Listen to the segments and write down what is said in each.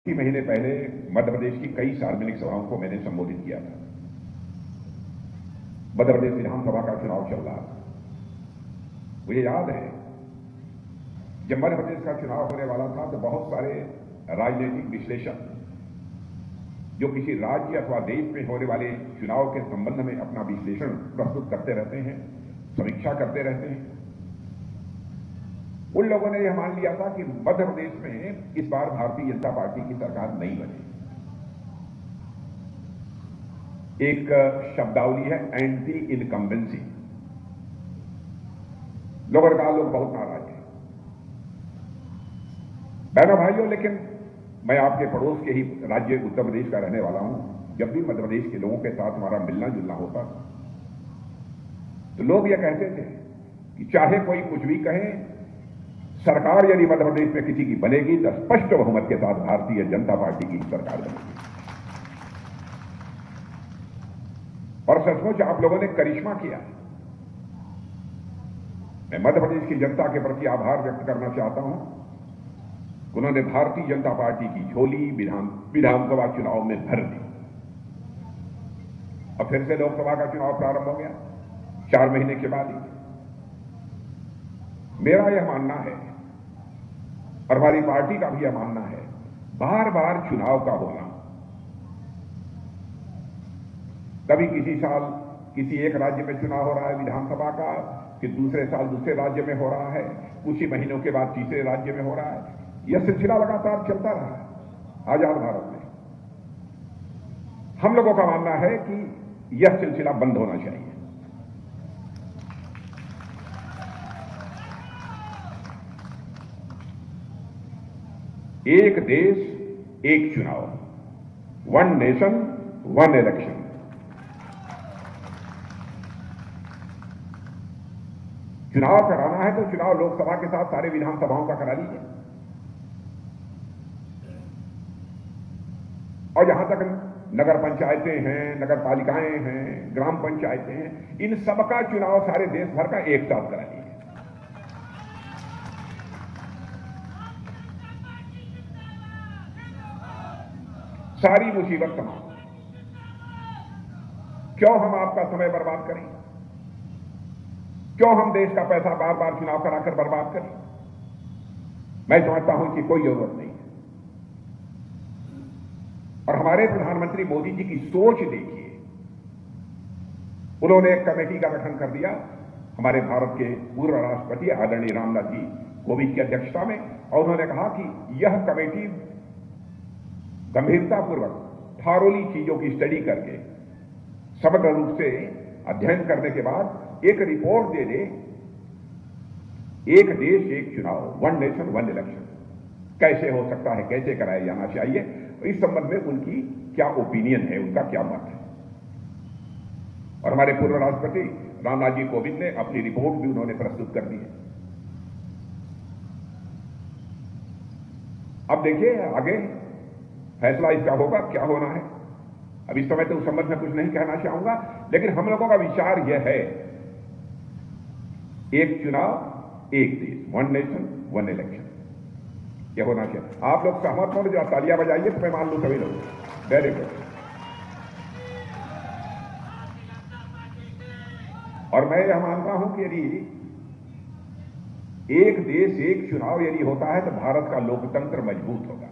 ही महीने पहले मध्य प्रदेश की कई सार्वजनिक सभाओं को मैंने संबोधित किया था। मध्य प्रदेश विधानसभा का चुनाव चल रहा था। मुझे याद है जब मध्य प्रदेश का चुनाव होने वाला था तो बहुत सारे राजनीतिक विश्लेषक जो किसी राज्य अथवा देश में होने वाले चुनाव के संबंध में अपना विश्लेषण प्रस्तुत करते रहते हैं, समीक्षा करते रहते हैं, उन लोगों ने यह मान लिया था कि मध्य प्रदेश में इस बार भारतीय जनता पार्टी की सरकार नहीं बनेगी। एक शब्दावली है एंटी इनकम्बेंसी। लोगों ने कहा लोग बहुत नाराज हैं। बहनों भाइयों, लेकिन मैं आपके पड़ोस के ही राज्य उत्तर प्रदेश का रहने वाला हूं। जब भी मध्य प्रदेश के लोगों के साथ हमारा मिलना जुलना होता था तो लोग यह कहते थे कि चाहे कोई कुछ भी कहे, सरकार यदि मध्य प्रदेश में किसी की बनेगी तो स्पष्ट बहुमत के साथ भारतीय जनता पार्टी की सरकार बनेगी। और सचमुच आप लोगों ने करिश्मा किया। मैं मध्य प्रदेश की जनता के प्रति आभार व्यक्त करना चाहता हूं। उन्होंने भारतीय जनता पार्टी की झोली विधानसभा चुनाव में भर दी। अब फिर से लोकसभा का चुनाव प्रारंभ हो गया 4 महीने के बाद ही। मेरा यह मानना है और हमारी पार्टी का भी यह मानना है, बार बार चुनाव का होना, कभी किसी साल किसी एक राज्य में चुनाव हो रहा है विधानसभा का, फिर दूसरे साल दूसरे राज्य में हो रहा है, कुछ ही महीनों के बाद तीसरे राज्य में हो रहा है। यह सिलसिला लगातार चलता रहा है आजाद भारत में। हम लोगों का मानना है कि यह सिलसिला बंद होना चाहिए। एक देश एक चुनाव, वन नेशन वन इलेक्शन। चुनाव कराना है तो चुनाव लोकसभा के साथ सारे विधानसभाओं का करा लीजिए। और जहां तक नगर पंचायतें हैं, नगर पालिकाएं हैं, ग्राम पंचायतें हैं, इन सबका चुनाव सारे देश भर का एक साथ करा लीजिए। सारी मुसीबत समाप्त। क्यों हम आपका समय बर्बाद करें? क्यों हम देश का पैसा बार बार चुनाव कराकर बर्बाद करें? मैं समझता हूं कि कोई जरूरत नहीं है। और हमारे प्रधानमंत्री मोदी जी की सोच देखिए। उन्होंने एक कमेटी का गठन कर दिया हमारे भारत के पूर्व राष्ट्रपति आदरणीय रामनाथ जी कोविंद की अध्यक्षता में, और उन्होंने कहा कि यह कमेटी गंभीरतापूर्वक थारोली चीजों की स्टडी करके समग्र रूप से अध्ययन करने के बाद एक रिपोर्ट दे दे, एक देश एक चुनाव, वन नेशन वन इलेक्शन कैसे हो सकता है, कैसे कराया जाना चाहिए, इस संबंध में उनकी क्या ओपिनियन है, उनका क्या मत है। और हमारे पूर्व राष्ट्रपति रामनाथ जी कोविंद ने अपनी रिपोर्ट भी उन्होंने प्रस्तुत कर दी है। अब देखिए आगे फैसला इसका होगा, क्या होना है। अब इस समय तो उस संबंध में कुछ नहीं कहना चाहूंगा, लेकिन हम लोगों का विचार यह है, एक चुनाव एक देश, वन नेशन वन इलेक्शन, यह होना चाहिए। आप लोग सहमत हो, जो तालियां बजाइए तो मैं मान लूं सभी लोग। Very good. और मैं यह मानता हूं कि यदि एक देश एक चुनाव यदि होता है तो भारत का लोकतंत्र मजबूत होगा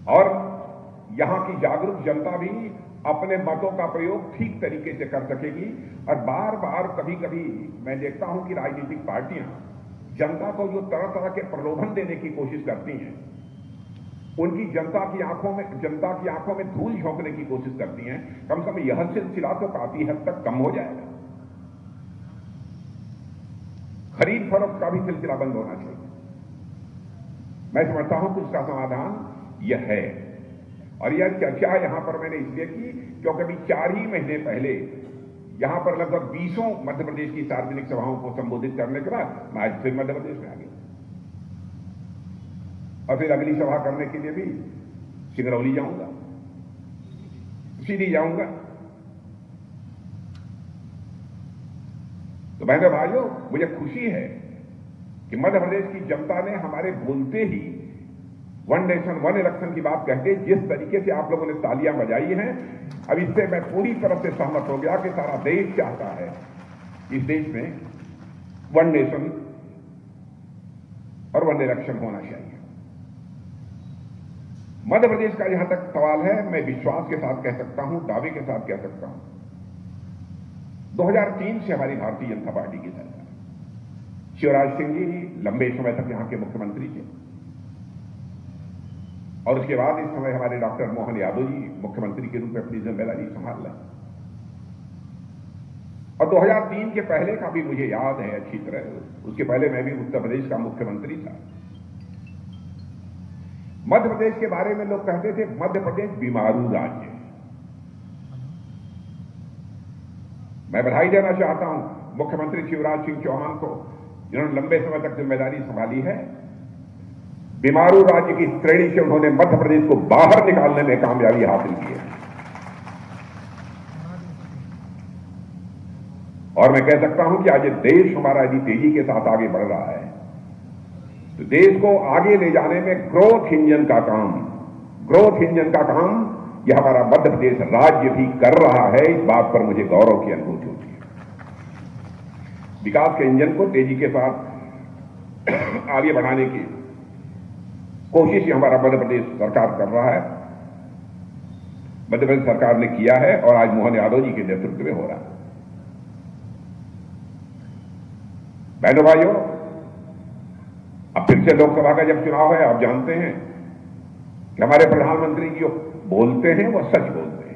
और यहां की जागरूक जनता भी अपने मतों का प्रयोग ठीक तरीके से कर सकेगी। और बार बार कभी कभी मैं देखता हूं कि राजनीतिक पार्टियां जनता को जो तरह तरह के प्रलोभन देने की कोशिश करती हैं, उनकी जनता की आंखों में धूल झोंकने की कोशिश करती हैं। कम से कम यह सिलसिला तो काफी हद तक कम हो जाएगा। खरीद फरोख्त का भी सिलसिला बंद होना चाहिए। मैं समझता हूं कि उसका समाधान यह है। और यह चर्चा यहां पर मैंने इसलिए की क्योंकि अभी 4 ही महीने पहले यहां पर लगभग 20 मध्य प्रदेश की सार्वजनिक सभाओं को संबोधित करने के बाद मैं आज फिर मध्य प्रदेश में आ गया और फिर अगली सभा करने के लिए भी सिंगरौली जाऊंगा, सीधी जाऊंगा। तो बहनों भाइयों, मुझे खुशी है कि मध्य प्रदेश की जनता ने हमारे बोलते ही वन नेशन वन इलेक्शन की बात कहते जिस तरीके से आप लोगों ने तालियां बजाई हैं, अब इससे मैं पूरी तरह से सहमत हो गया कि सारा देश चाहता है इस देश में वन नेशन और वन इलेक्शन होना चाहिए। मध्य प्रदेश का जहां तक सवाल है, मैं विश्वास के साथ कह सकता हूं, दावे के साथ कह सकता हूं, 2003 से हमारी भारतीय जनता पार्टी की सरकार, शिवराज सिंह जी लंबे समय तक यहां के मुख्यमंत्री थे और उसके बाद इस समय हमारे डॉक्टर मोहन यादव जी मुख्यमंत्री के रूप में अपनी जिम्मेदारी संभाल रहे हैं। और 2003 के पहले का भी मुझे याद है अच्छी तरह, उसके पहले मैं भी उत्तर प्रदेश का मुख्यमंत्री था। मध्य प्रदेश के बारे में लोग कहते थे मध्य प्रदेश बीमारू राज्य है। मैं बधाई देना चाहता हूं मुख्यमंत्री शिवराज सिंह चौहान को, जिन्होंने लंबे समय तक जिम्मेदारी संभाली है। बीमारू राज्य की श्रेणी से उन्होंने मध्य प्रदेश को बाहर निकालने में कामयाबी हासिल की है। और मैं कह सकता हूं कि आज देश हमारा यदि तेजी के साथ आगे बढ़ रहा है तो देश को आगे ले जाने में ग्रोथ इंजन का काम यह हमारा मध्य प्रदेश राज्य भी कर रहा है। इस बात पर मुझे गौरव की अनुभूति होती है। विकास के इंजन को तेजी के साथ आगे बढ़ाने की कोशिश हमारा मध्य प्रदेश सरकार कर रहा है, मध्य प्रदेश सरकार ने किया है और आज मोहन यादव जी के नेतृत्व में हो रहा है। बहनों भाइयों, अब फिर से लोकसभा का जब चुनाव है, आप जानते हैं कि हमारे प्रधानमंत्री जी जो बोलते हैं वो सच बोलते हैं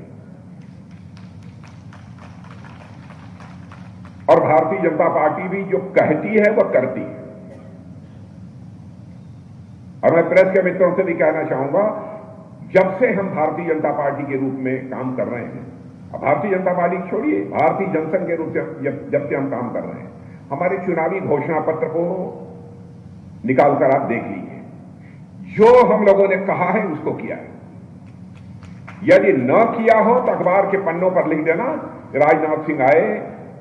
और भारतीय जनता पार्टी भी जो कहती है वो करती है। और मैं प्रेस के मित्रों से भी कहना चाहूंगा, जब से हम भारतीय जनता पार्टी के रूप में काम कर रहे हैं, अब भारतीय जनता पार्टी छोड़िए, भारतीय जनसंघ के रूप से जब से हम काम कर रहे हैं, हमारे चुनावी घोषणा पत्र को निकालकर आप देख लीजिए, जो हम लोगों ने कहा है उसको किया है। यदि न किया हो तो अखबार के पन्नों पर लिख देना राजनाथ सिंह आए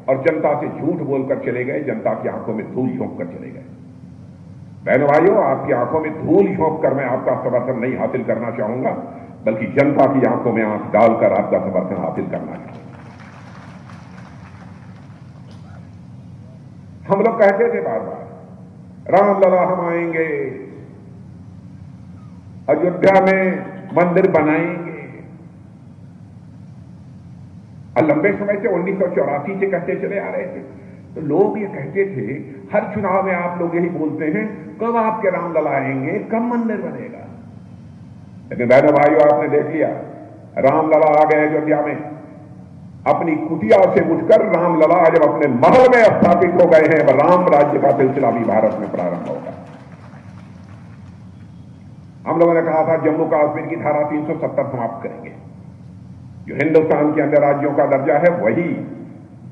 और जनता से झूठ बोलकर चले गए, जनता की आंखों में धूल झोंक कर चले गए। बहनों भाइयों, आपकी आंखों में धूल झोंक कर मैं आपका समर्थन नहीं हासिल करना चाहूंगा, बल्कि जनता की आंखों में आंख डालकर आपका समर्थन हासिल करना चाहूंगा। हम लोग कहते थे बार बार, रामलला हम आएंगे, अयोध्या में मंदिर बनाएंगे, और लंबे समय से 1984 से कहते चले आ रहे थे। तो लोग ये कहते थे, हर चुनाव में आप लोग यही बोलते हैं, कब आपके रामलला आएंगे, कब मंदिर बनेगा। लेकिन बहनों भाइयों, आपने देख लिया, रामलला आ गए अयोध्या में। अपनी कुटिया से उठकर रामलला जब अपने महल में स्थापित हो गए हैं, राम राज्य का सिलसिला भी भारत में प्रारंभ होगा। हम लोगों ने कहा था जम्मू कश्मीर की धारा 370 समाप्त करेंगे। जो हिंदुस्तान के अंदर राज्यों का दर्जा है, वही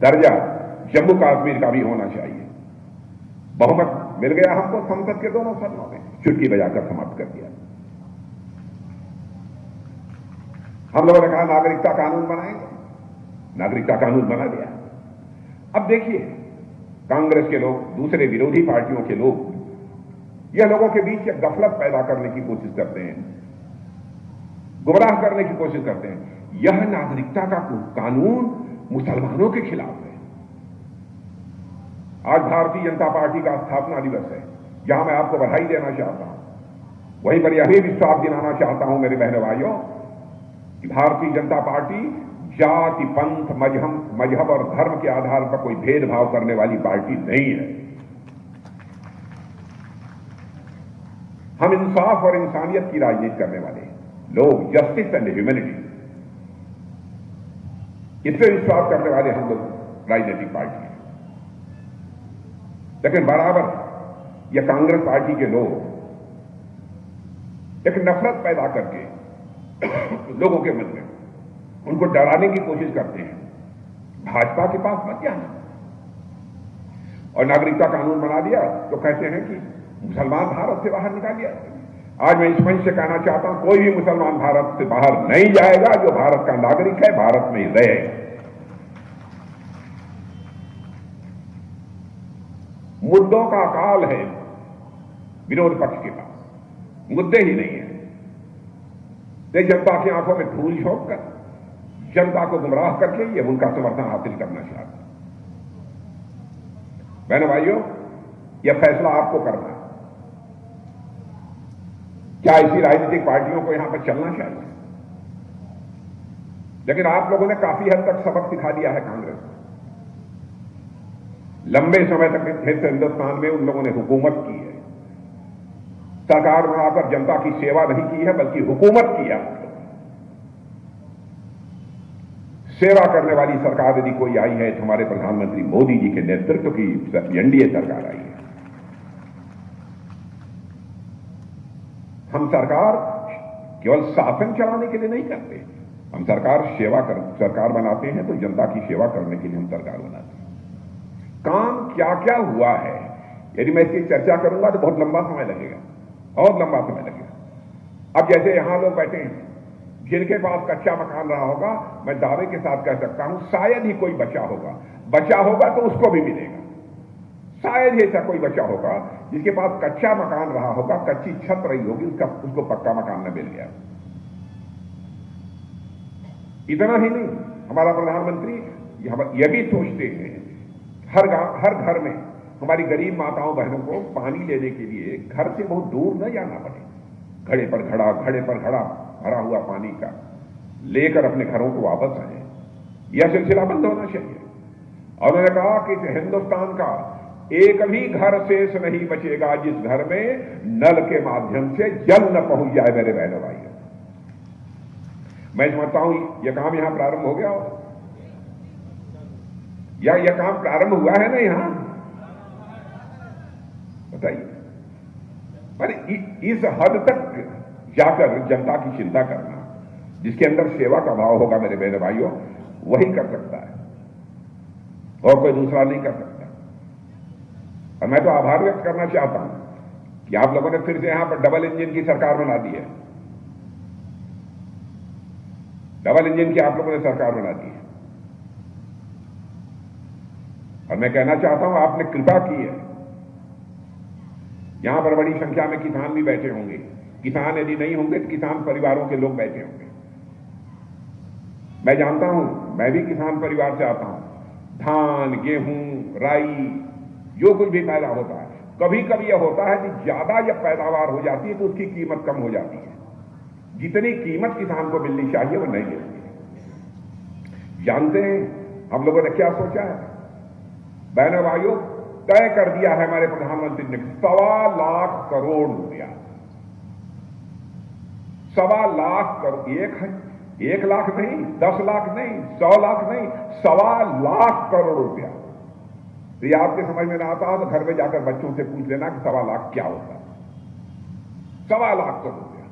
दर्जा जम्मू कश्मीर का भी होना चाहिए। बहुमत मिल गया हमको संसद के दोनों सदनों में, चुटकी बजाकर समाप्त कर दिया। हम लोगों ने कहा नागरिकता कानून बनाएंगे, नागरिकता कानून बना दिया। अब देखिए, कांग्रेस के लोग, दूसरे विरोधी पार्टियों के लोग, यह लोगों के बीच एक गफलत पैदा करने की कोशिश करते हैं, गुमराह करने की कोशिश करते हैं। यह नागरिकता का कानून मुसलमानों के खिलाफ है। आज भारतीय जनता पार्टी का स्थापना दिवस है, जहां मैं आपको बधाई देना चाहता हूं। वहीं पर यह भी विश्वास दिलाना चाहता हूं मेरे बहनों भाइयों कि भारतीय जनता पार्टी जाति, पंथ, मजहब और धर्म के आधार पर कोई भेदभाव करने वाली पार्टी नहीं है। हम इंसाफ और इंसानियत की राजनीति करने वाले लोग, जस्टिस एंड ह्यूमैनिटी, इससे विश्वास करने वाले हम लोग राजनीतिक पार्टी हैं। लेकिन बराबर यह कांग्रेस पार्टी के लोग एक नफरत पैदा करके लोगों के मन में उनको डराने की कोशिश करते हैं, भाजपा के पास मत जाना। और नागरिकता कानून बना दिया तो कहते हैं कि मुसलमान भारत से बाहर निकाल दिया। आज मैं इस मंच से कहना चाहता हूं, कोई भी मुसलमान भारत से बाहर नहीं जाएगा। जो भारत का नागरिक है, भारत में ही रहे। मुद्दों का काल है, विरोध पक्ष के पास मुद्दे ही नहीं है। ते जनता की आंखों में धूल झोंक कर, जनता को गुमराह करके ये उनका समर्थन हासिल करना चाहते हैं। बहनों भाइयों, यह फैसला आपको करना है। क्या इसी राजनीतिक पार्टियों को यहां पर चलना चाहिए? लेकिन आप लोगों ने काफी हद तक सबक सिखा दिया है कांग्रेस को। लंबे समय तक हिंदुस्तान में उन लोगों ने हुकूमत की है, सरकार बनाकर जनता की सेवा नहीं की है, बल्कि हुकूमत की है। सेवा करने वाली सरकार यदि कोई आई है तो हमारे प्रधानमंत्री मोदी जी के नेतृत्व की एनडीए सरकार आई है। हम सरकार केवल शासन चलाने के लिए नहीं करते, हम सरकार बनाते हैं तो जनता की सेवा करने के लिए हम सरकार बनाते हैं। काम क्या क्या हुआ है, यदि मैं इसकी चर्चा करूंगा तो बहुत लंबा समय लगेगा, बहुत लंबा समय लगेगा। अब जैसे यहां लोग बैठे हैं, जिनके पास कच्चा मकान रहा होगा, मैं दावे के साथ कह सकता हूं शायद ही कोई बचा होगा तो उसको भी मिलेगा। शायद ही ऐसा कोई बचा होगा जिसके पास कच्चा मकान रहा होगा, कच्ची छत रही होगी, उसको पक्का मकान न मिल गया। इतना ही नहीं, हमारा प्रधानमंत्री यह भी सोचते हैं हर घर में हमारी गरीब माताओं बहनों को पानी लेने के लिए घर से बहुत दूर न जाना पड़े, घड़े पर घड़ा भरा हुआ पानी का लेकर अपने घरों को वापस आए। यह सिलसिला बंद होना चाहिए। और उन्होंने कहा कि हिंदुस्तान का एक भी घर शेष नहीं बचेगा जिस घर में नल के माध्यम से जल न पहुंच जाए। मेरे बहनों भाइयों, मैं समझता हूं यह काम यहां प्रारंभ हो गया हो, या यह काम प्रारंभ हुआ है ना यहां, बताइए। पर इस हद तक जाकर जनता की चिंता करना, जिसके अंदर सेवा का भाव होगा मेरे बहनों भाइयों, वही कर सकता है और कोई दूसरा नहीं कर सकता। और मैं तो आभार व्यक्त करना चाहता हूं कि आप लोगों ने फिर से यहां पर डबल इंजन की सरकार बना दी है। डबल इंजन की आप लोगों ने सरकार बना दी है। और मैं कहना चाहता हूं आपने कृपा की है। यहां पर बड़ी संख्या में किसान भी बैठे होंगे। किसान यदि नहीं होंगे तो किसान परिवारों के लोग बैठे होंगे। मैं जानता हूं, मैं भी किसान परिवार से आता हूं। धान, गेहूं, राई, जो कुछ भी पैदा होता है, कभी कभी यह होता है कि ज्यादा जब पैदावार हो जाती है तो उसकी कीमत कम हो जाती है। जितनी कीमत किसान को मिलनी चाहिए वो नहीं मिलती है। जानते हैं हम लोगों ने क्या सोचा है? बहनों भाइयों, तय कर दिया है हमारे प्रधानमंत्री ने 1.25 लाख करोड़ रुपया। 1.25 लाख करोड़, 1 लाख नहीं, 10 लाख नहीं, 100 लाख नहीं, 1.25 लाख करोड़ रुपया। तो ये आपके समझ में ना आता तो घर में जाकर बच्चों से पूछ लेना कि 1.25 लाख क्या होता है। 1.25 लाख करोड़ रुपया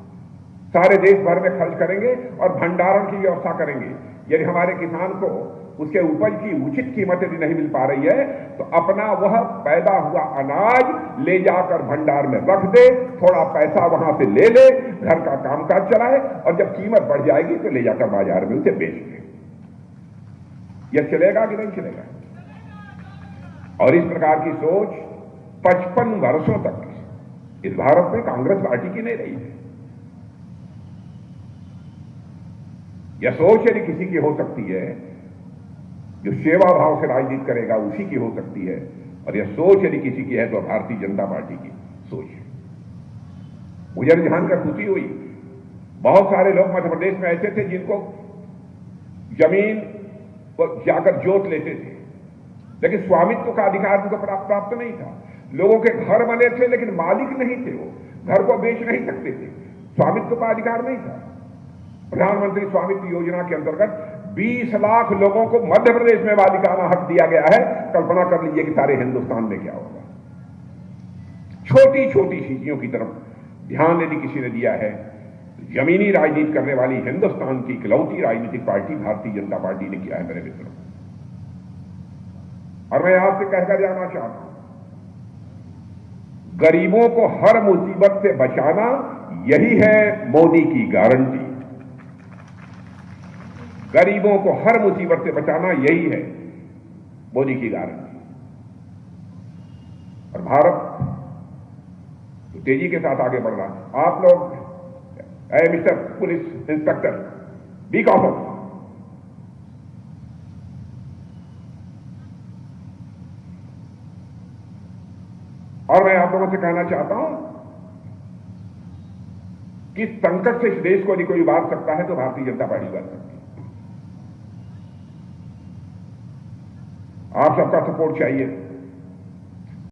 सारे देश भर में खर्च करेंगे और भंडारण की व्यवस्था करेंगे। यदि हमारे किसान को उसके उपज की उचित कीमत यदि नहीं मिल पा रही है तो अपना वह पैदा हुआ अनाज ले जाकर भंडार में रख दे, थोड़ा पैसा वहां से ले ले, घर का कामकाज चलाए, और जब कीमत बढ़ जाएगी तो ले जाकर बाजार में उसे बेच दे। यह चलेगा कि नहीं चलेगा? और इस प्रकार की सोच 55 वर्षों तक इस भारत में कांग्रेस पार्टी की नहीं रही है। यह सोच यदि किसी की हो सकती है, जो सेवा भाव से राजनीति करेगा उसी की हो सकती है, और यह सोच यदि किसी की है तो भारतीय जनता पार्टी की सोच है। मुझे जानकर खुशी हुई, बहुत सारे लोग मध्य प्रदेश में ऐसे थे जिनको जमीन पर जाकर जोत लेते थे, लेकिन स्वामित्व का अधिकार उनको प्राप्त नहीं था। लोगों के घर बने थे लेकिन मालिक नहीं थे, वो घर को बेच नहीं सकते थे, स्वामित्व का अधिकार नहीं था। प्रधानमंत्री स्वामित्व योजना के अंतर्गत 20 लाख लोगों को मध्य प्रदेश में मालिकाना हक दिया गया है। कल्पना कर लीजिए कि सारे हिंदुस्तान में क्या होगा। छोटी छोटी चीजों की तरफ ध्यान यदि किसी ने दिया है, जमीनी राजनीति करने वाली हिंदुस्तान की इकलौती राजनीतिक पार्टी भारतीय जनता पार्टी ने किया है मेरे मित्रों। और मैं आपसे कहकर जाना चाहता हूं, गरीबों को हर मुसीबत से बचाना यही है मोदी की गारंटी। गरीबों को हर मुसीबत से बचाना यही है मोदी की गारंटी। और भारत तो तेजी के साथ आगे बढ़ना। आप लोग mister police inspector, B commerce, और मैं आप लोगों से कहना चाहता हूं कि संकट से इस देश को यदि कोई उबार सकता है तो भारतीय जनता पार्टी उबार सकती है। आप सबका सपोर्ट चाहिए।